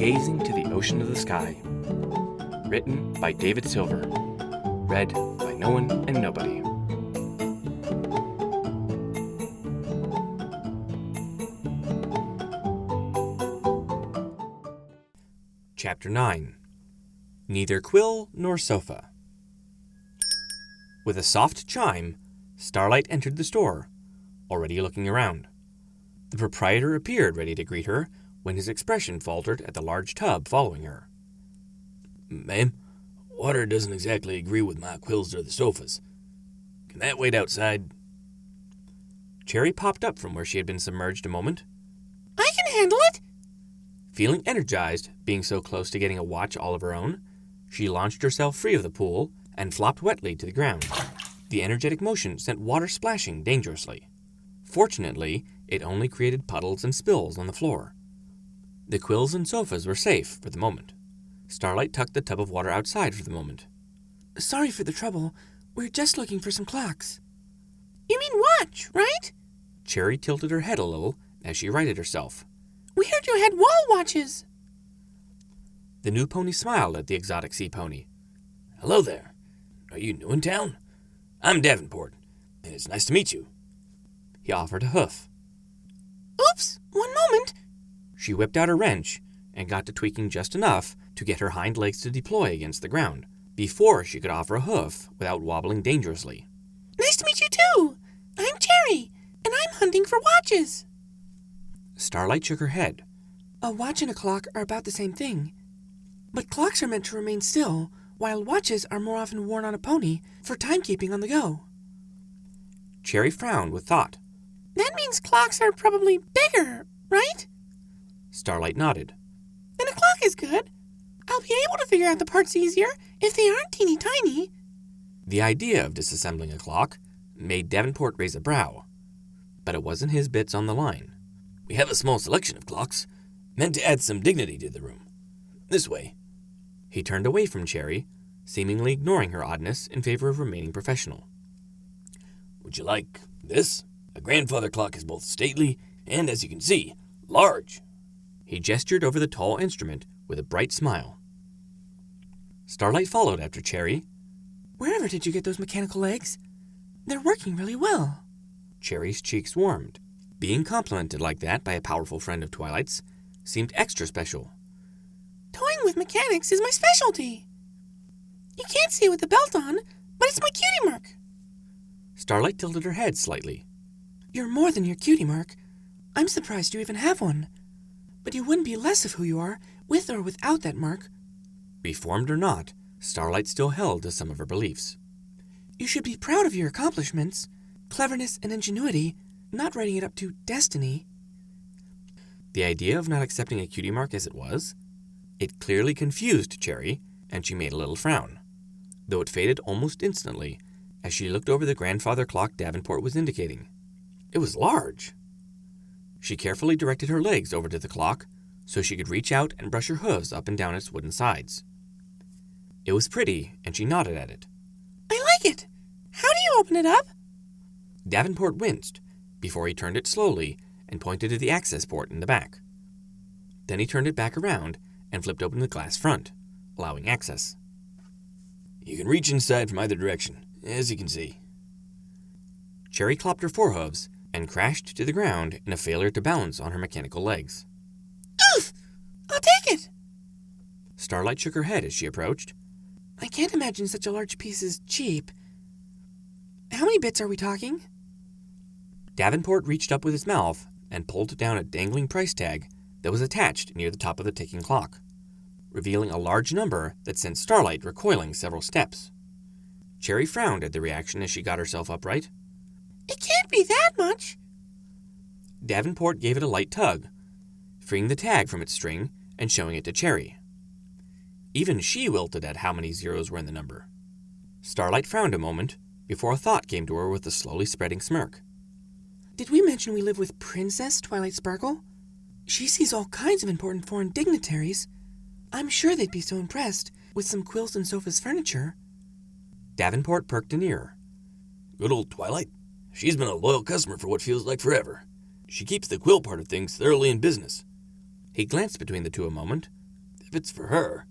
Gazing to the Ocean of the Sky. Written by David Silver. Read by no one and nobody. Chapter 9. Neither Quill nor Sofa. With a soft chime, Starlight entered the store, already looking around. The proprietor appeared ready to greet her when his expression faltered at the large tub following her. "Ma'am, water doesn't exactly agree with my quills or the sofas. Can that wait outside?" Cherry popped up from where she had been submerged a moment. "I can handle it!" Feeling energized, being so close to getting a watch all of her own, she launched herself free of the pool and flopped wetly to the ground. The energetic motion sent water splashing dangerously. Fortunately, it only created puddles and spills on the floor. The quills and sofas were safe for the moment. Starlight tucked the tub of water outside for the moment. "Sorry for the trouble. We're just looking for some clocks." "You mean watch, right?" Cherry tilted her head a little as she righted herself. "We heard you had wall watches." The new pony smiled at the exotic sea pony. "Hello there. Are you new in town? I'm Davenport, and it's nice to meet you." He offered a hoof. "Oops, one moment." She whipped out a wrench and got to tweaking just enough to get her hind legs to deploy against the ground before she could offer a hoof without wobbling dangerously. "Nice to meet you too. I'm Cherry, and I'm hunting for watches." Starlight shook her head. "A watch and a clock are about the same thing. But clocks are meant to remain still, while watches are more often worn on a pony for timekeeping on the go." Cherry frowned with thought. "That means clocks are probably bigger, right?" Starlight nodded. "Then a clock is good. I'll be able to figure out the parts easier if they aren't teeny tiny." The idea of disassembling a clock made Davenport raise a brow, but it wasn't his bits on the line. "We have a small selection of clocks, meant to add some dignity to the room. This way." He turned away from Cherry, seemingly ignoring her oddness in favor of remaining professional. "Would you like this? A grandfather clock is both stately and, as you can see, large." He gestured over the tall instrument with a bright smile. Starlight followed after Cherry. "Wherever did you get those mechanical legs? They're working really well." Cherry's cheeks warmed. Being complimented like that by a powerful friend of Twilight's seemed extra special. "Toying with mechanics is my specialty. You can't see it with the belt on, but it's my cutie mark." Starlight tilted her head slightly. "You're more than your cutie mark. I'm surprised you even have one. But you wouldn't be less of who you are, with or without that mark." Reformed or not, Starlight still held to some of her beliefs. "You should be proud of your accomplishments, cleverness and ingenuity, not writing it up to destiny." The idea of not accepting a cutie mark as it was? It clearly confused Cherry, and she made a little frown, though it faded almost instantly as she looked over the grandfather clock Davenport was indicating. It was large. She carefully directed her legs over to the clock so she could reach out and brush her hooves up and down its wooden sides. It was pretty, and she nodded at it. "I like it. How do you open it up?" Davenport winced before he turned it slowly and pointed to the access port in the back. Then he turned it back around and flipped open the glass front, allowing access. "You can reach inside from either direction, as you can see." Cherry clopped her forehooves and crashed to the ground in a failure to balance on her mechanical legs. "Oof! I'll take it." Starlight shook her head as she approached. "I can't imagine such a large piece is cheap. How many bits are we talking?" Davenport reached up with his mouth and pulled down a dangling price tag that was attached near the top of the ticking clock, revealing a large number that sent Starlight recoiling several steps. Cherry frowned at the reaction as she got herself upright. "It can't be that much." Davenport gave it a light tug, freeing the tag from its string and showing it to Cherry. Even she wilted at how many zeros were in the number. Starlight frowned a moment before a thought came to her with a slowly spreading smirk. "Did we mention we live with Princess Twilight Sparkle? She sees all kinds of important foreign dignitaries. I'm sure they'd be so impressed with some quills and sofas furniture." Davenport perked an ear. "Good old Twilight. She's been a loyal customer for what feels like forever. She keeps the quill part of things thoroughly in business." He glanced between the two a moment, if it's for her.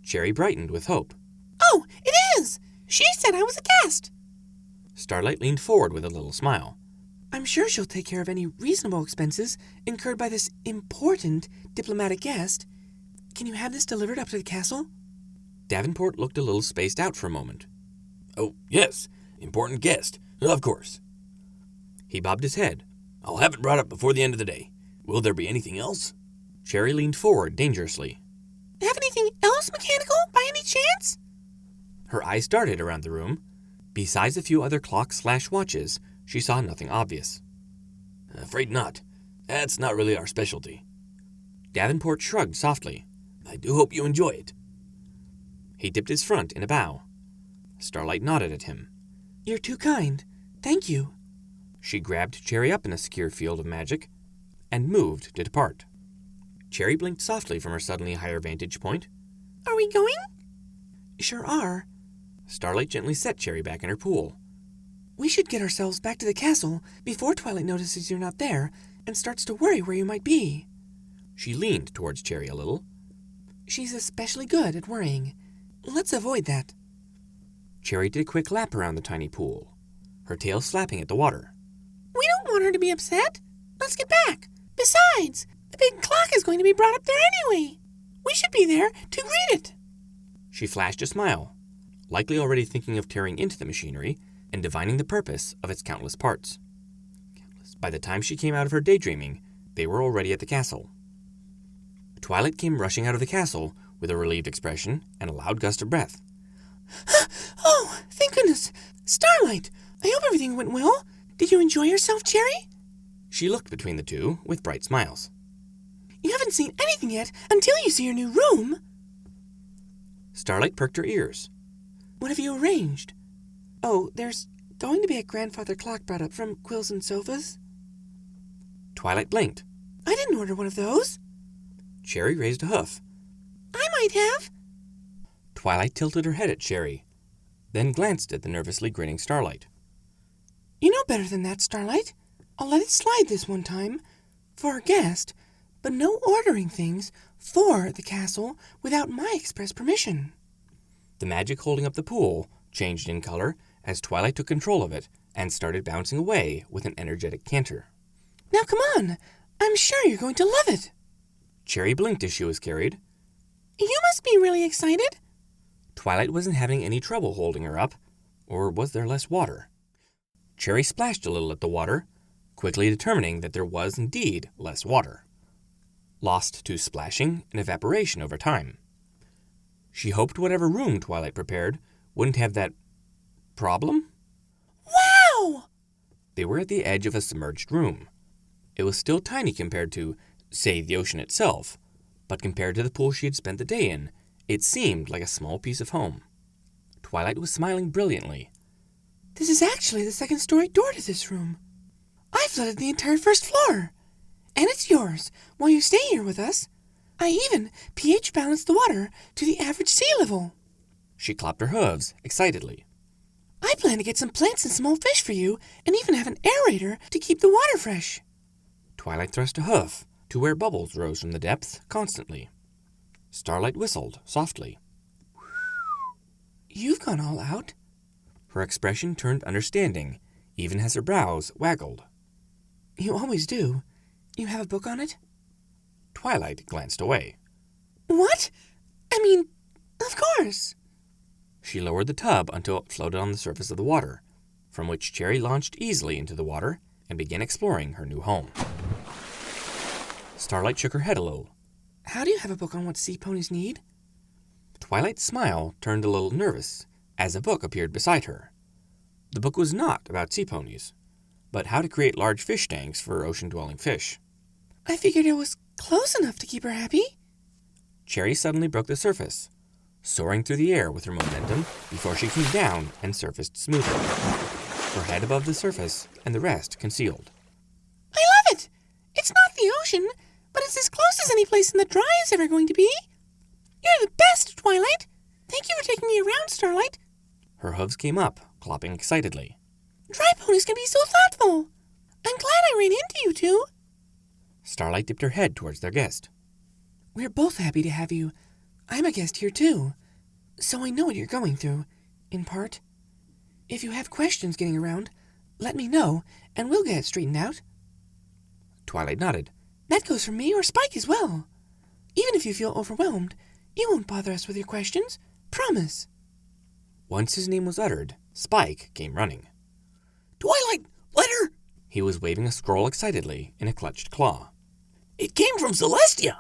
Cherry brightened with hope. Oh, it is! She said I was a guest. Starlight leaned forward with a little smile. I'm sure she'll take care of any reasonable expenses incurred by this important diplomatic guest. Can you have this delivered up to the castle? Davenport looked a little spaced out for a moment. Oh, yes. Important guest. Of course. He bobbed his head. I'll have it brought up before the end of the day. Will there be anything else? Cherry leaned forward dangerously. Have anything else mechanical, by any chance? Her eyes darted around the room. Besides a few other clocks/watches, she saw nothing obvious. Afraid not. That's not really our specialty. Davenport shrugged softly. I do hope you enjoy it. He dipped his front in a bow. Starlight nodded at him. You're too kind. Thank you. She grabbed Cherry up in a secure field of magic and moved to depart. Cherry blinked softly from her suddenly higher vantage point. Are we going? Sure are. Starlight gently set Cherry back in her pool. We should get ourselves back to the castle before Twilight notices you're not there and starts to worry where you might be. She leaned towards Cherry a little. She's especially good at worrying. Let's avoid that. Cherry did a quick lap around the tiny pool, her tail slapping at the water. We don't want her to be upset. Let's get back. Besides, the big clock is going to be brought up there anyway. We should be there to greet it. She flashed a smile, likely already thinking of tearing into the machinery and divining the purpose of its countless parts. By the time she came out of her daydreaming, they were already at the castle. Twilight came rushing out of the castle with a relieved expression and a loud gust of breath. Oh, thank goodness. Starlight, I hope everything went well. Did you enjoy yourself, Cherry? She looked between the two with bright smiles. You haven't seen anything yet until you see your new room. Starlight perked her ears. What have you arranged? Oh, there's going to be a grandfather clock brought up from Quills and Sofas. Twilight blinked. I didn't order one of those. Cherry raised a hoof. I might have. Twilight tilted her head at Cherry, then glanced at the nervously grinning Starlight. You know better than that, Starlight. I'll let it slide this one time, for a guest, but no ordering things for the castle without my express permission. The magic holding up the pool changed in color as Twilight took control of it and started bouncing away with an energetic canter. Now come on, I'm sure you're going to love it. Cherry blinked as she was carried. You must be really excited. Twilight wasn't having any trouble holding her up, or was there less water? Cherry splashed a little at the water, quickly determining that there was indeed less water, lost to splashing and evaporation over time. She hoped whatever room Twilight prepared wouldn't have that problem. Wow! They were at the edge of a submerged room. It was still tiny compared to, say, the ocean itself, but compared to the pool she had spent the day in, it seemed like a small piece of home. Twilight was smiling brilliantly. This is actually the second-story door to this room. I flooded the entire first floor. And it's yours while you stay here with us. I even pH balanced the water to the average sea level. She clapped her hooves excitedly. I plan to get some plants and small fish for you and even have an aerator to keep the water fresh. Twilight thrust a hoof to where bubbles rose from the depths constantly. Starlight whistled softly. You've gone all out. Her expression turned understanding, even as her brows waggled. You always do. You have a book on it? Twilight glanced away. What? I mean, of course. She lowered the tub until it floated on the surface of the water, from which Cherry launched easily into the water and began exploring her new home. Starlight shook her head a little. How do you have a book on what sea ponies need? Twilight's smile turned a little nervous as a book appeared beside her. The book was not about sea ponies, but how to create large fish tanks for ocean-dwelling fish. I figured it was close enough to keep her happy. Cherry suddenly broke the surface, soaring through the air with her momentum before she came down and surfaced smoothly, her head above the surface and the rest concealed. I love it! It's not the ocean, but it's as close as any place in the dry is ever going to be. You're the best, Twilight. Thank you for taking me around, Starlight. Her hooves came up, clopping excitedly. Dry ponies can be so thoughtful. I'm glad I ran into you two. Starlight dipped her head towards their guest. We're both happy to have you, I'm a guest here too, so I know what you're going through, in part. If you have questions getting around, let me know, and we'll get it straightened out. Twilight nodded. That goes for me or Spike as well. Even if you feel overwhelmed, you won't bother us with your questions. Promise. Once his name was uttered, Spike came running. Twilight, letter! He was waving a scroll excitedly in a clutched claw. It came from Celestia!